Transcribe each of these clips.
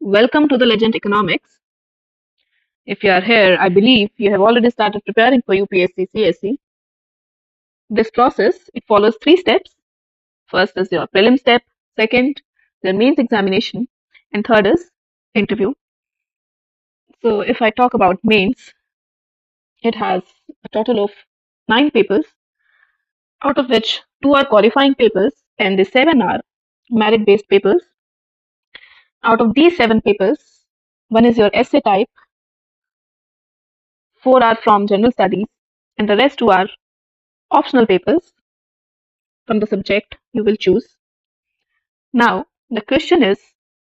Welcome to the Legend Economics. If you are here, I believe you have already started preparing for UPSC CSE. This process, it follows three steps. First is your prelim step, second, the mains examination, and third is interview. So if I talk about mains, it has a total of 9 papers, out of which 2 are qualifying papers and the 7 are merit-based papers. Out of these 7 papers, one is your essay type, 4 are from general studies, and the rest 2 are optional papers from the subject you will choose. Now, the question is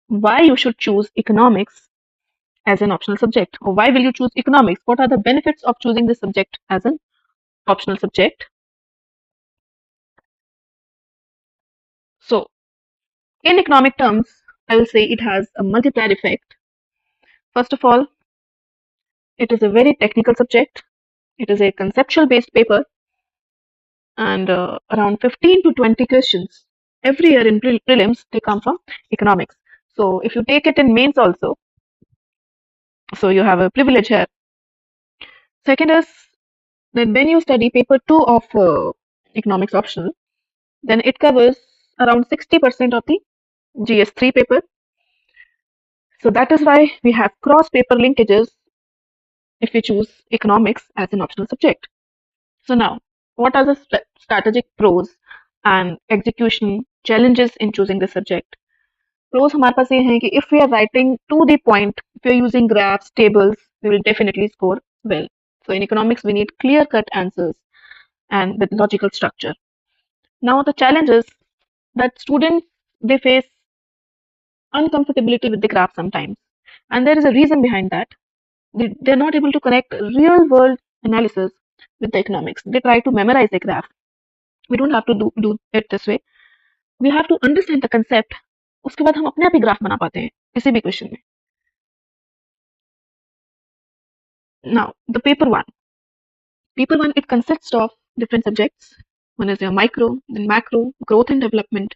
why you should choose economics as an optional subject, or why will you choose economics? What are the benefits of choosing this subject as an optional subject? So, in economic terms, I will say it has a multiplier effect. First of all, it is a very technical subject. It is a conceptual based paper, and around 15 to 20 questions every year in prelims they come from economics. So, if you take it in mains also, so you have a privilege here. Second is that when you study paper 2 of economics optional, then it covers around 60% of the GS3 paper. So that is why we have cross paper linkages if we choose economics as an optional subject. So now, what are the strategic pros and execution challenges in choosing this subject? Pros हमारे पास ये हैं कि if we are writing to the point, if we are using graphs, tables, we will definitely score well. So in economics, we need clear-cut answers and with logical structure. Now the challenge is that students they face uncomfortability with the graph sometimes, and there is a reason behind that. They're not able to connect real world analysis with the economics. They try to memorize the graph. We don't have to do it this way. We have to understand the concept. उसके बाद हम अपने आप ही graph बना पाते हैं किसी भी क्वेश्चन में. Now the paper one it consists of different subjects. One is your micro, then macro, growth and development,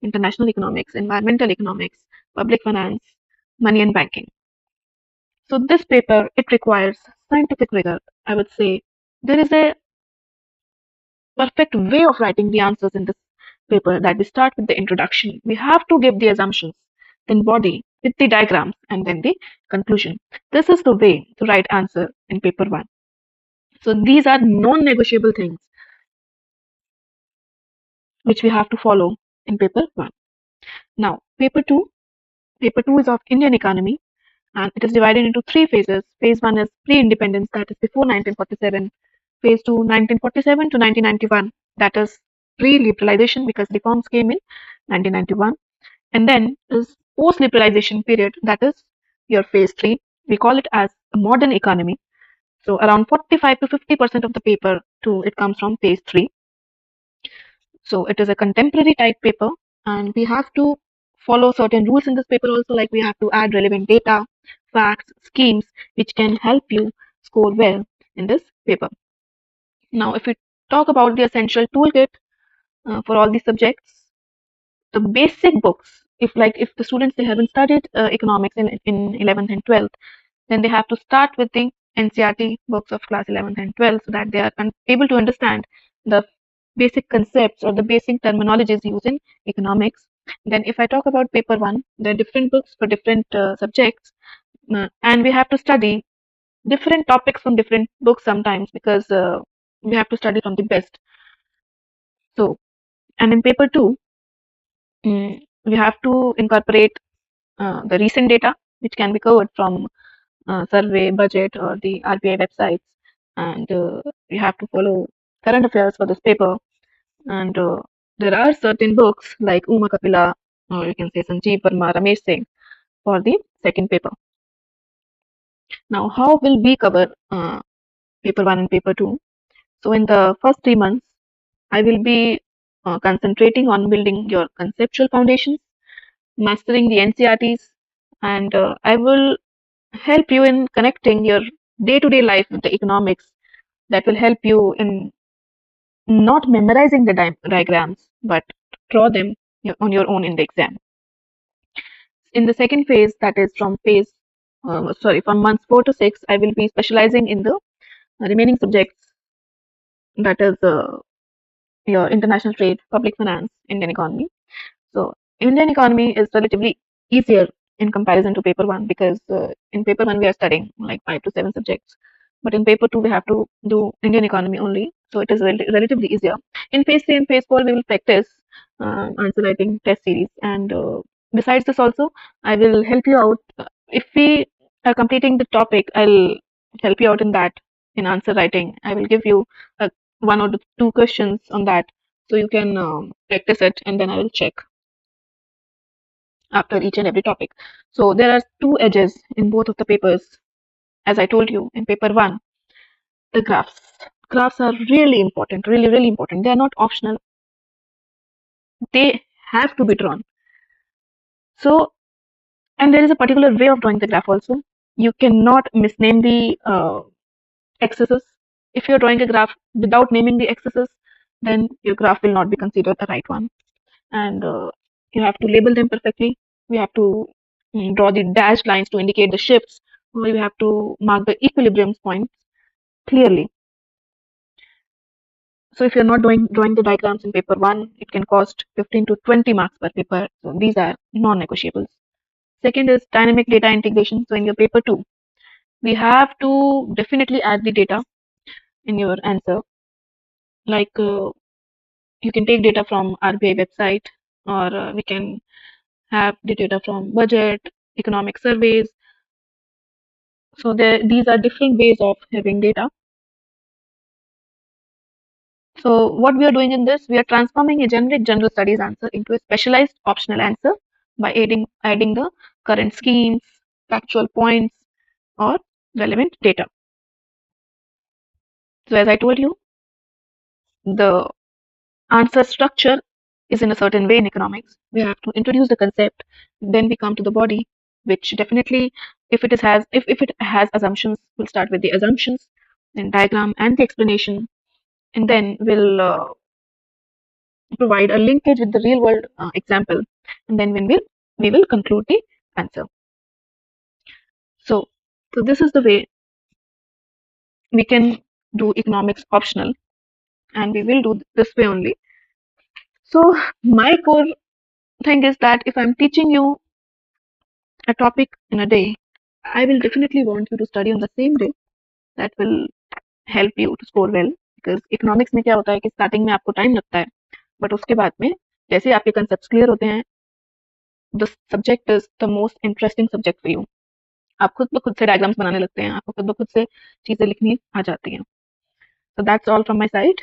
international economics, environmental economics, public finance, money and banking. So this paper, it requires scientific rigor. I would say there is a perfect way of writing the answers in this paper that we start with the introduction. We have to give the assumptions, then body with the diagrams, and then the conclusion. This is the way to write answer in paper 1. So these are non-negotiable things which we have to follow in paper 1. Now, Paper 2 is of Indian economy, and it is divided into 3 phases. Phase 1 is pre-independence, that is before 1947. Phase 2, 1947 to 1991, that is pre-liberalization because reforms came in 1991. And then is post-liberalization period, that is your phase 3. We call it as a modern economy. So around 45 to 50% of the paper too, it comes from phase 3. So it is a contemporary type paper, and we have to follow certain rules in this paper also, like we have to add relevant data, facts, schemes, which can help you score well in this paper. Now, if we talk about the essential toolkit for all these subjects, the basic books, if the students they haven't studied economics in 11th and 12th, then they have to start with the NCERT books of class 11th and 12th so that they are able to understand the basic concepts or the basic terminologies used in economics. Then if I talk about paper 1, there are different books for different subjects, and we have to study different topics from different books sometimes because we have to study from the best. So, and in paper 2, we have to incorporate the recent data which can be covered from survey, budget, or the RBI websites, and we have to follow current affairs for this paper. And there are certain books like Uma Kapila, or you can say Sanjeev Verma, Ramesh Singh for the second paper. Now, how will we cover paper 1 and paper 2? So, in the first 3 months, I will be concentrating on building your conceptual foundations, mastering the NCRTs, and I will help you in connecting your day-to-day life with the economics. That will help you in not memorizing the diagrams, but draw them on your own in the exam. In the second phase, that is from months 4 to 6, I will be specializing in the remaining subjects, that is your international trade, public finance, Indian economy. So Indian economy is relatively easier in comparison to paper one, because in paper one we are studying like 5 to 7 subjects, but in paper two we have to do Indian economy only. So it is relatively easier. In phase three and phase four we will practice answer writing test series, and besides this also I will help you out. If we are completing the topic, I'll help you out in that, in answer writing. I will give you one or two questions on that, so you can practice it, and then I will check after each and every topic. So there are two edges in both of the papers. As I told you, in paper one, the graphs. Graphs are really important, really, really important. They are not optional. They have to be drawn. So, and there is a particular way of drawing the graph also. You cannot misname the axes. If you're drawing a graph without naming the axes, then your graph will not be considered the right one. And you have to label them perfectly. We have to draw the dashed lines to indicate the shifts, or you have to mark the equilibrium points clearly. So if you're not drawing the diagrams in paper one, it can cost 15 to 20 marks per paper. So these are non-negotiables. Second is dynamic data integration. So in your paper two, we have to definitely add the data in your answer. Like you can take data from RBI website, or we can have the data from budget, economic surveys. So these are different ways of having data. So what we are doing in this, we are transforming a generic general studies answer into a specialized optional answer by adding the current schemes, factual points, or relevant data. So as I told you, the answer structure is in a certain way in economics. We have to introduce the concept, then we come to the body, which definitely, if it has assumptions, we'll start with the assumptions, then diagram and the explanation, and then we'll provide a linkage with the real world example, and then we will conclude the answer. So this is the way we can do economics optional, and we will do this way only. So my core thing is that if I'm teaching you a topic in a day, I will definitely want you to study on the same day. That will help you to score well, because economics में क्या होता है कि starting में आपको time लगता है, but उसके बाद में जैसे आपके कंसेप्ट क्लियर होते हैं, the subject is the most interesting subject for you. आप खुद ब खुद से डायग्राम्स बनाने लगते हैं, आपको खुद ब खुद से चीजें लिखनी आ जाती हैं. So that's all from my side.